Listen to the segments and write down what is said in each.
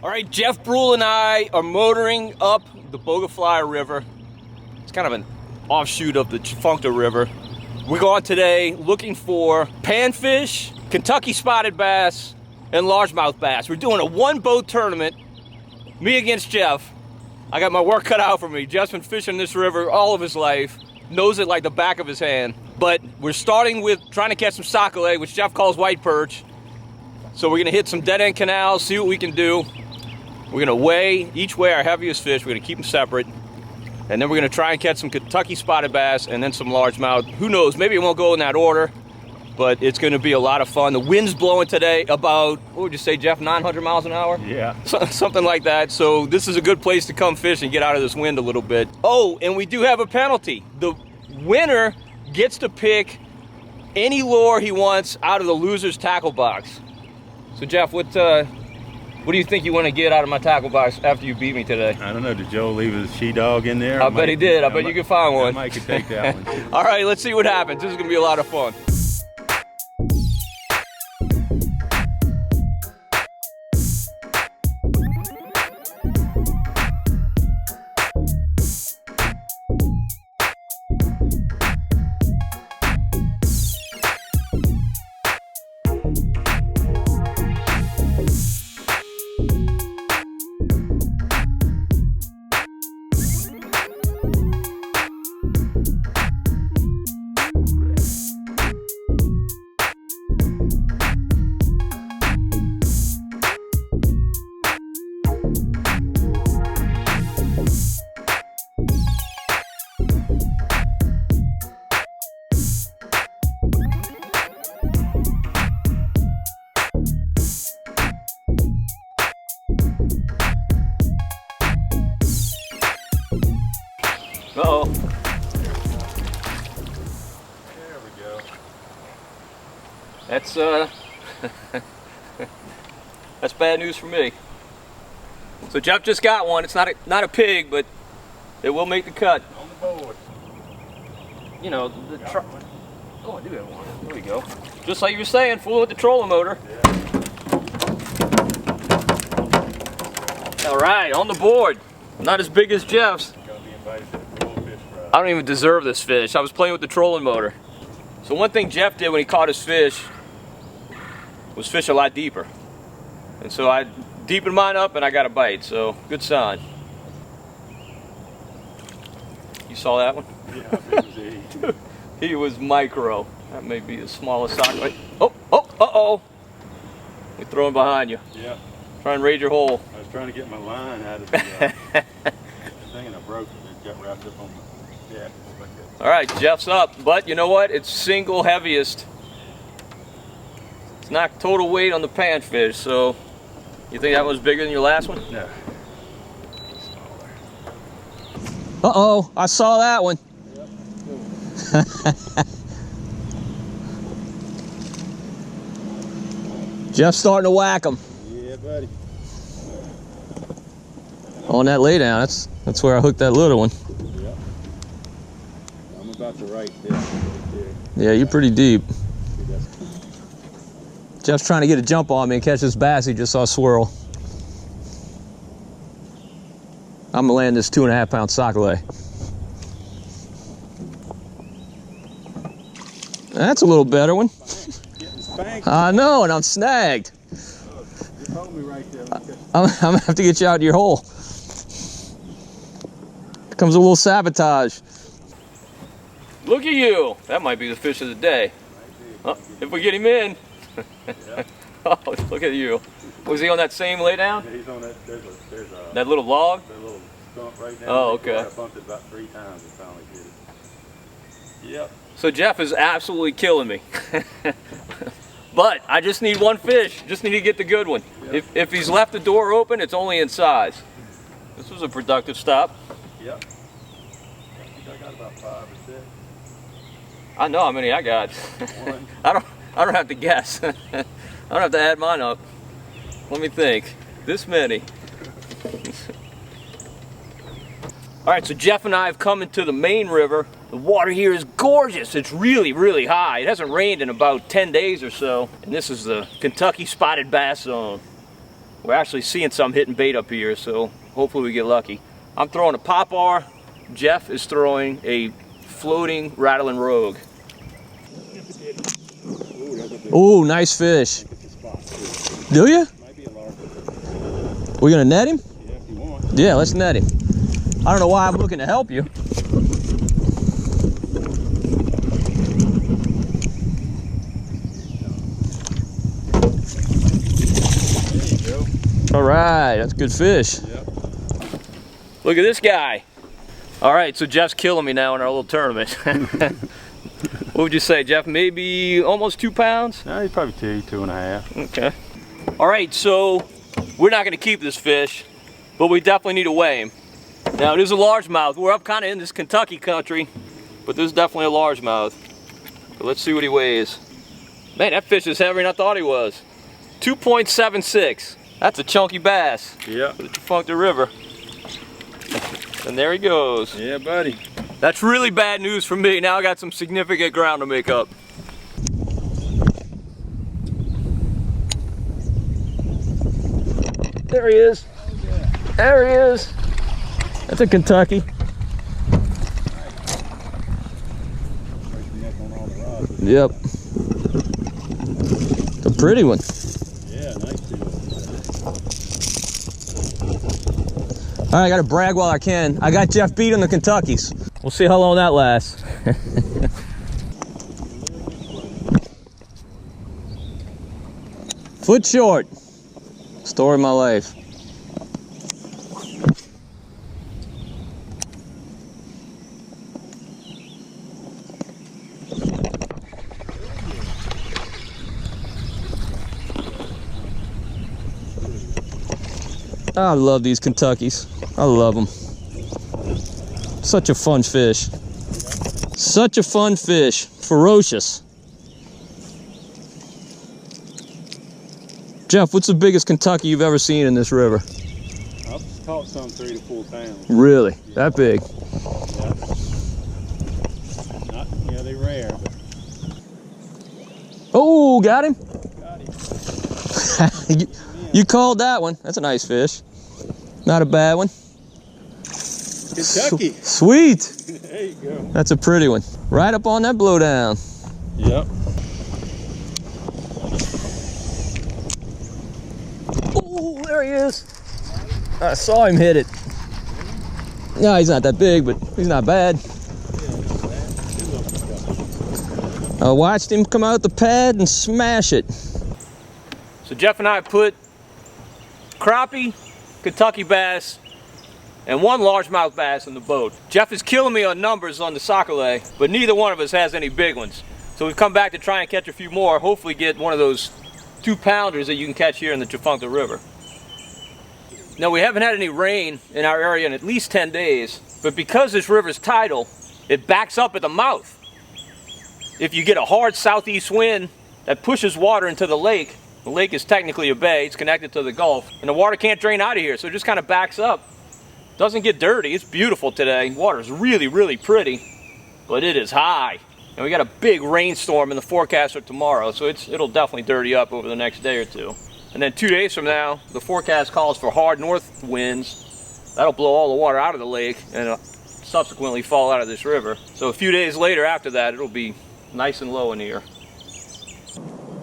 All right, Jeff Bruhl and I are motoring up the Bogafly River. It's kind of an offshoot of the Tchefuncte River. We're going today looking for panfish, Kentucky spotted bass, and largemouth bass. We're doing a one-boat tournament, me against Jeff. I got my work cut out for me. Jeff's been fishing this river all of his life, knows it like the back of his hand. But we're starting with trying to catch some sockeye, which Jeff calls white perch. So we're gonna hit some dead-end canals, see what we can do. We're gonna weigh our heaviest fish. We're gonna keep them separate. And then we're gonna try and catch some Kentucky spotted bass and then some largemouth. Who knows, maybe it won't go in that order, but it's gonna be a lot of fun. The wind's blowing today about, what would you say, Jeff, 900 miles an hour? Yeah. Something like that. So this is a good place to come fish and get out of this wind a little bit. Oh, and we do have a penalty. The winner gets to pick any lure he wants out of the loser's tackle box. So Jeff, what do you think you want to get out of my tackle box after you beat me today? I don't know, did Joe leave his she-dog in there? I bet he did. I bet you can find one. Mike could take that one. All right, let's see what happens. This is gonna be a lot of fun. Uh-oh. There we go. That's that's bad news for me. So Jeff just got one. It's not a pig, but it will make the cut. On the board. You know, oh, I do have one. There we go. Just like you were saying, full with the trolling motor. Yeah. All right, on the board. Not as big as Jeff's. Gonna be invited to the fish fry. I don't even deserve this fish. I was playing with the trolling motor. So one thing Jeff did when he caught his fish was fish a lot deeper. And so I deepened mine up and I got a bite, so good sign. You saw that one? Yeah, it was He was micro. That may be the smallest sockeye. Oh, uh-oh. We're throwing behind you. Yeah. Try and raid your hole. I was trying to get my line out of the thing and I broke it. It got wrapped up on my deck. Like that. All right, Jeff's up, but you know what? It's single heaviest. It's not total weight on the panfish, so you think that one's bigger than your last one? No. Uh-oh, I saw that one. Yep. Jeff's starting to whack them. Yeah, buddy. On that laydown, that's where I hooked that little one. Yep. I'm about to right there. Yeah, you're pretty deep. Jeff's trying to get a jump on me and catch this bass he just saw swirl. I'm gonna land this 2.5 pound sockeye. That's a little better one. Getting spanked. I know, and I'm snagged. You hold me right there. I'm gonna have to get you out of your hole. Here comes a little sabotage. Look at you. That might be the fish of the day. If we get him in. Yeah. Oh, look at you. Was he on that same laydown? Yeah, he's on that. There's a That little log? that little stump right there. Oh, okay. I bumped it about 3 times and finally did it. Yep. So Jeff is absolutely killing me. But I just need one fish. Just need to get the good one. Yep. If he's left the door open, it's only in size. This was a productive stop. Yep. I think I got about 5 or 6. I know how many I got. One. I don't have to guess. I don't have to add mine up. Let me think. This many. All right, so Jeff and I have come into the main river. The water here is gorgeous. It's really, really high. It hasn't rained in about 10 days or so. And this is the Kentucky spotted bass zone. We're actually seeing some hitting bait up here, so hopefully we get lucky. I'm throwing a popper. Jeff is throwing a floating rattling rogue. Ooh, nice fish. Do you? We're gonna net him? Yeah, if you want. Yeah, let's net him. I don't know why I'm looking to help you. There you go. All right, that's a good fish. Yep. Look at this guy. All right, so Jeff's killing me now in our little tournament. What would you say, Jeff? Maybe almost 2 pounds? No, he's probably 2.5. Okay. All right, so we're not gonna keep this fish, but we definitely need to weigh him. Now, it is a largemouth. We're up kind of in this Kentucky country, but this is definitely a largemouth. So let's see what he weighs. Man, that fish is heavier than I thought he was. 2.76. That's a chunky bass. Yeah. For the Tchefuncte River. And there he goes. Yeah, buddy. That's really bad news for me. Now I got some significant ground to make up. There he is. There he is. That's a Kentucky. Yep. It's a pretty one. Yeah, nice deal. All right, I gotta brag while I can. I got Jeff beat on the Kentuckies. We'll see how long that lasts. Foot short. Story of my life. I love these Kentuckies. I love them. Such a fun fish. Such a fun fish. Ferocious. Jeff, what's the biggest Kentucky you've ever seen in this river? I've caught some 3 to 4 pounds. Really? That big? Yeah. Not, yeah, they're rare, but Oh, got him? got him. You called that one. That's a nice fish. Not a bad one. Kentucky. Sweet. There you go. That's a pretty one. Right up on that blowdown. Yep. Oh, there he is. I saw him hit it. No, he's not that big, but he's not bad. I watched him come out the pad and smash it. So Jeff and I put crappie, Kentucky bass, and 1 largemouth bass in the boat. Jeff is killing me on numbers on the sac-a-lait, but neither one of us has any big ones. So we've come back to try and catch a few more, hopefully get one of those 2-pounders that you can catch here in the Tchefuncte River. Now, we haven't had any rain in our area in at least 10 days, but because this river's tidal, it backs up at the mouth. If you get a hard southeast wind that pushes water into the lake is technically a bay, it's connected to the Gulf, and the water can't drain out of here, so it just kind of backs up. Doesn't get dirty. It's beautiful today. Water's really, really pretty, but it is high. And we got a big rainstorm in the forecast for tomorrow, so it'll definitely dirty up over the next day or two. And then 2 days from now, the forecast calls for hard north winds. That'll blow all the water out of the lake and subsequently fall out of this river. So a few days later after that, it'll be nice and low in here.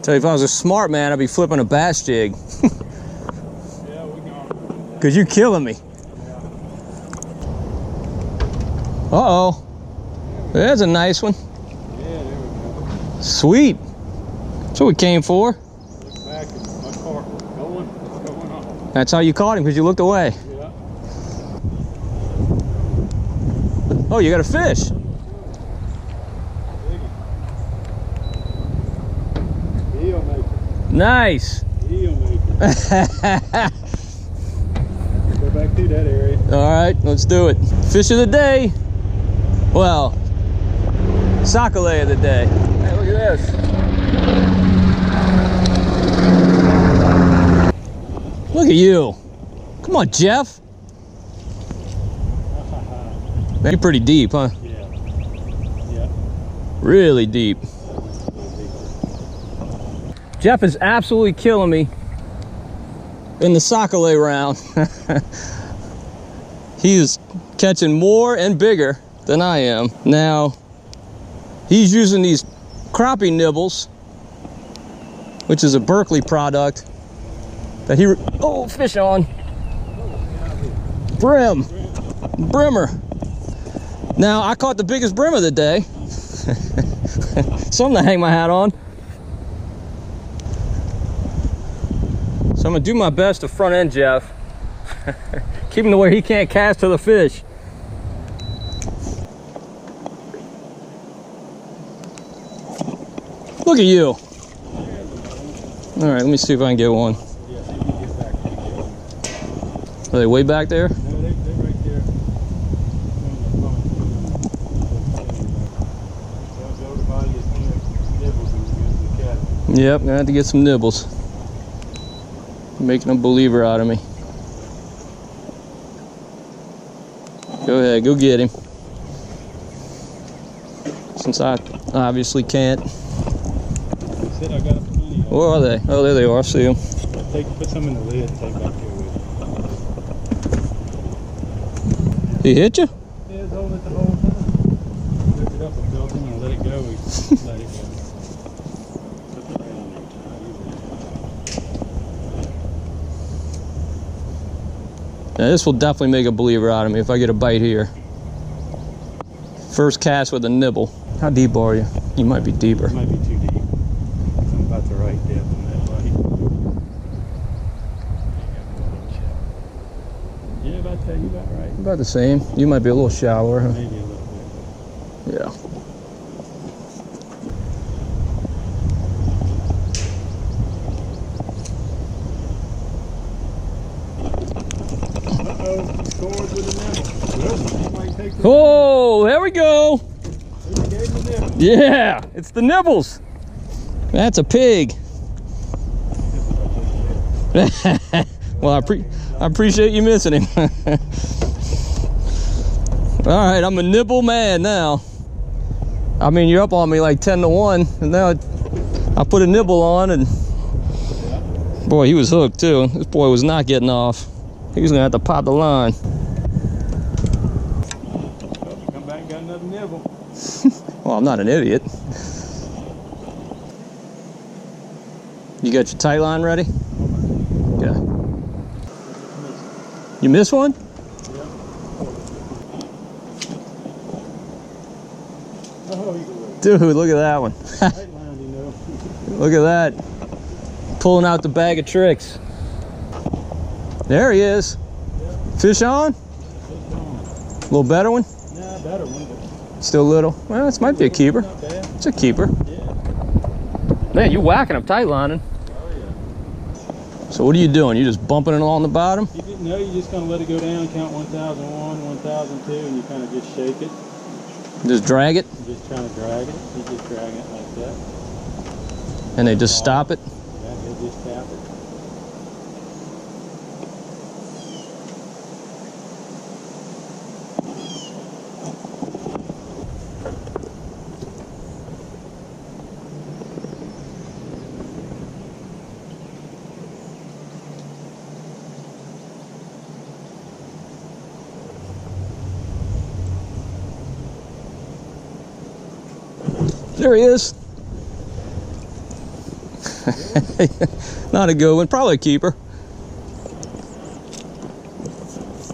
Tell you, if I was a smart man, I'd be flipping a bass jig. Yeah, we got Because you're killing me. Uh-oh. There's a nice one. Yeah, there we go. Sweet. That's what we came for. Look back at my car. What's going on? That's how you caught him, because you looked away. Yeah. Oh, you got a fish. He'll make it. Nice. He'll make it. Go back to that area. All right, let's do it. Fish of the day. Well, sac-a-lait of the day. Hey, look at this. Look at you. Come on, Jeff. Man, you're pretty deep, huh? Yeah. Yeah. Really deep. Jeff is absolutely killing me in the Sockeye round. He is catching more and bigger than I am. Now, he's using these crappie nibbles, which is a Berkeley product that he, oh, fish on. Brimmer. Now, I caught the biggest brimmer of the day. Something to hang my hat on. So I'm gonna do my best to front end Jeff. Keep him to where he can't cast to the fish. Look at you. All right, let me see if I can get one. Are they way back there? No, they're right there. Yep, gonna have to get some nibbles. Making a believer out of me. Go ahead, go get him. Since I obviously can't. Said I got plenty. Where are they? Oh, there they are. I see them. Put some in the lid and take back here with you. He hit you? Yeah, it's holding it the whole time. Lift it up and built him and let it go. We let it go. Put the rain in there. Now, this will definitely make a believer out of me if I get a bite here. First cast with a nibble. How deep are you? You might be deeper. It might be too deep. I'm about the right depth on that bite. Yeah, about that. You about right. About the same. You might be a little shallower, huh? Maybe a little bit. Yeah. Uh-oh, he scores with a nibble. Well, he might take the Oh, there we go. He gave the nibble. Yeah, it's the nibbles. That's a pig. Well, I appreciate you missing him. All right, I'm a nibble man now. I mean, you're up on me like 10-1, and now I put a nibble on, and boy, he was hooked too. This boy was not getting off. He was gonna have to pop the line. Oh, come back and got another nibble. Well, I'm not an idiot. You got your tight line ready? Yeah. You missed one? Oh, Dude, look at that one. tight line, you know. Look at that. Pulling out the bag of tricks. There he is. Fish on? A little better one? Yeah, better one, but Still little? Well, this might be a keeper. not bad. It's a keeper. Yeah. Man, you whacking up tight lining. Oh, yeah. So what are you doing? You just bumping it along the bottom? You didn't know, you just kind of let it go down, count 1001, 1002, and you kind of just shake it. Just drag it? You're just trying to drag it. You just drag it like that. And they just stop it? Yeah, you just tap it. There he is. Not a good one, probably a keeper.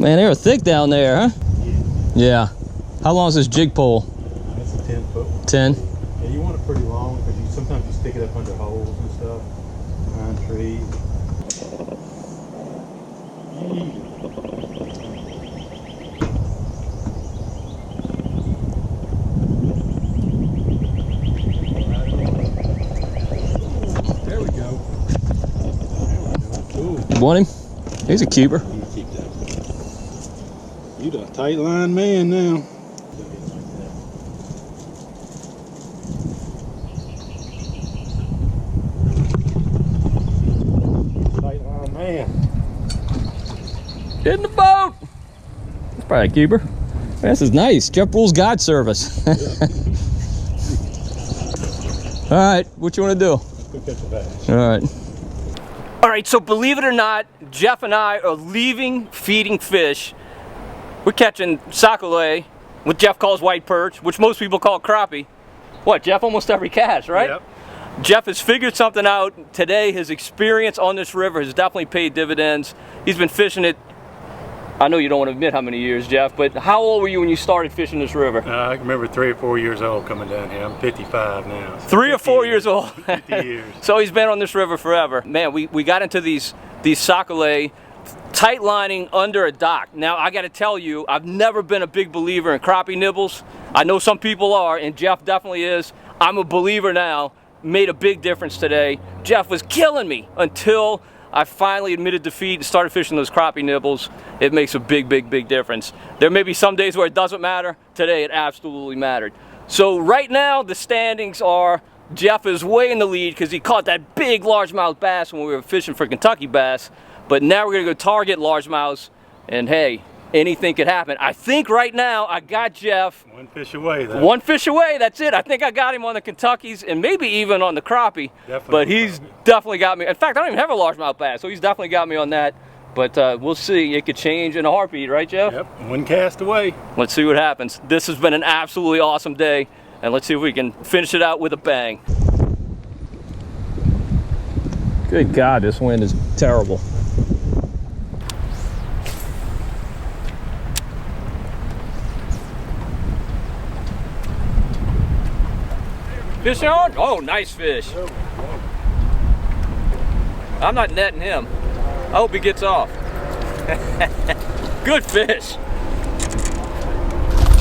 Man, they were thick down there, huh? Yeah. How long is this jig pole? That's a 10 foot one. 10? Yeah, you want it pretty long because sometimes you stick it up under holes and stuff, behind trees. There we go. Ooh, You want him? He's a keeper. you keep that. You the tight line man now. Tight line man. In the boat! That's probably a keeper. This is nice. Jeff Bruhl's guide service. All right, what you want to do? Let's go catch a bass. All right. All right, so believe it or not, Jeff and I are leaving feeding fish. We're catching sac-a-lait, what Jeff calls white perch, which most people call crappie. What, Jeff? Almost every cast, right? Yep. Jeff has figured something out today. His experience on this river has definitely paid dividends. He's been fishing it, I know you don't want to admit how many years, Jeff, but how old were you when you started fishing this river? I can remember 3 or 4 years old coming down here. I'm 55 now. So 3 or 4 years old. 50 years. So he's been on this river forever. Man, we got into these sac-a-lait tight lining under a dock. Now I got to tell you, I've never been a big believer in crappie nibbles. I know some people are, and Jeff definitely is. I'm a believer now. Made a big difference today. Jeff was killing me until I finally admitted defeat and started fishing those crappie nibbles. It makes a big, big, big difference. There may be some days where it doesn't matter. Today it absolutely mattered. So right now the standings are, Jeff is way in the lead because he caught that big largemouth bass when we were fishing for Kentucky bass. But now we're gonna go target largemouths, and hey, anything could happen. I think right now I got Jeff. 1 fish away though. 1 fish away, that's it. I think I got him on the Kentuckies and maybe even on the crappie. Definitely. But he's definitely got me. In fact, I don't even have a largemouth bass, so he's definitely got me on that. But we'll see. It could change in a heartbeat, right, Jeff? Yep, 1 cast away. Let's see what happens. This has been an absolutely awesome day, and let's see if we can finish it out with a bang. Good God, this wind is terrible. Fish on? Oh, nice fish. I'm not netting him. I hope he gets off. Good fish.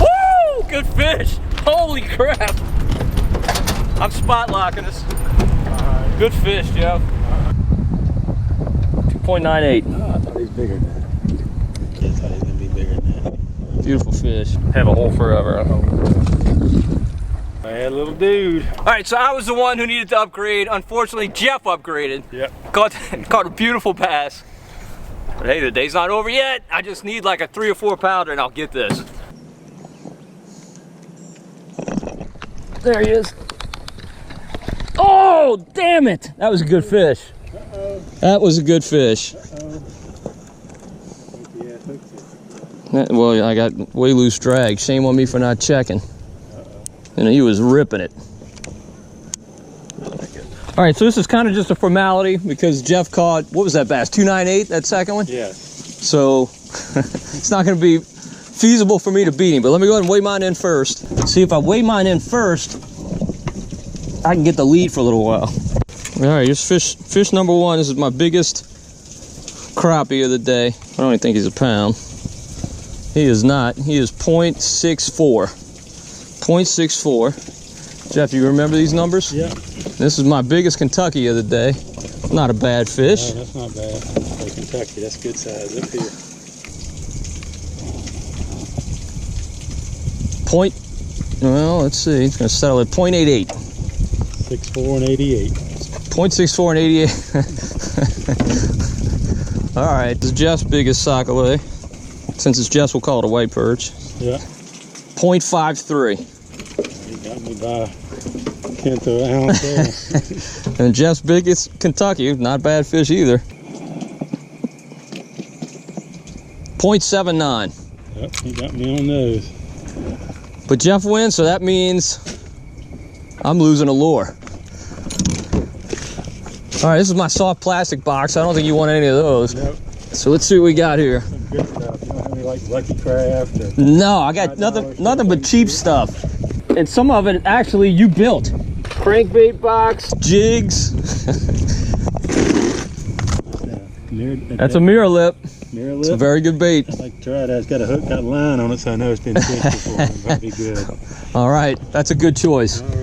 Woo! Good fish. Holy crap. I'm spot locking us. Good fish, Jeff. 2.98. Oh, I thought he was bigger than that. I thought he was going to be bigger than that. Beautiful fish. Have a hole forever. I had a little dude. All right, so I was the one who needed to upgrade. Unfortunately, Jeff upgraded. Yep. Caught a beautiful bass. But hey, the day's not over yet. I just need like a 3 or 4 pounder and I'll get this. There he is. Oh, damn it. That was a good fish. That was a good fish. Well, I got way loose drag. Shame on me for not checking. And he was ripping it. All right, so this is kind of just a formality because Jeff caught, what was that bass, 298, that second one? Yes. So it's not going to be feasible for me to beat him, but let me go ahead and weigh mine in first. See, if I weigh mine in first, I can get the lead for a little while. All right, here's fish number 1. This is my biggest crappie of the day. I don't even think he's a pound. He is not. He is 0.64. 0.64. Jeff, you remember these numbers? Yeah. This is my biggest Kentucky of the day. Not a bad fish. No, that's not bad. For Kentucky, that's good size up here. Well, let's see. It's going to settle at 0.88. 6'4" and 88. 0.64 and 88. All right, this is Jeff's biggest sac-a-lait. Since it's Jeff's, we'll call it a white perch. Yeah. 0.53. He got me by 1/10 of an ounce there. And Jeff's biggest Kentucky, not bad fish either. 0.79. Yep, he got me on those. But Jeff wins, so that means I'm losing a lure. All right, this is my soft plastic box. I don't think you want any of those. Nope. So let's see what we got here. Some good stuff. You don't have any like Lucky Craft or... No, I got nothing but cheap stuff. And some of it actually you built. Crankbait box, jigs. That's a mirror lip. Mirror It's a lip. very good bait. I like to try that. It's got a hook, got a line on it, so I know it's been fished before. It might be good. All right, that's a good choice. All right.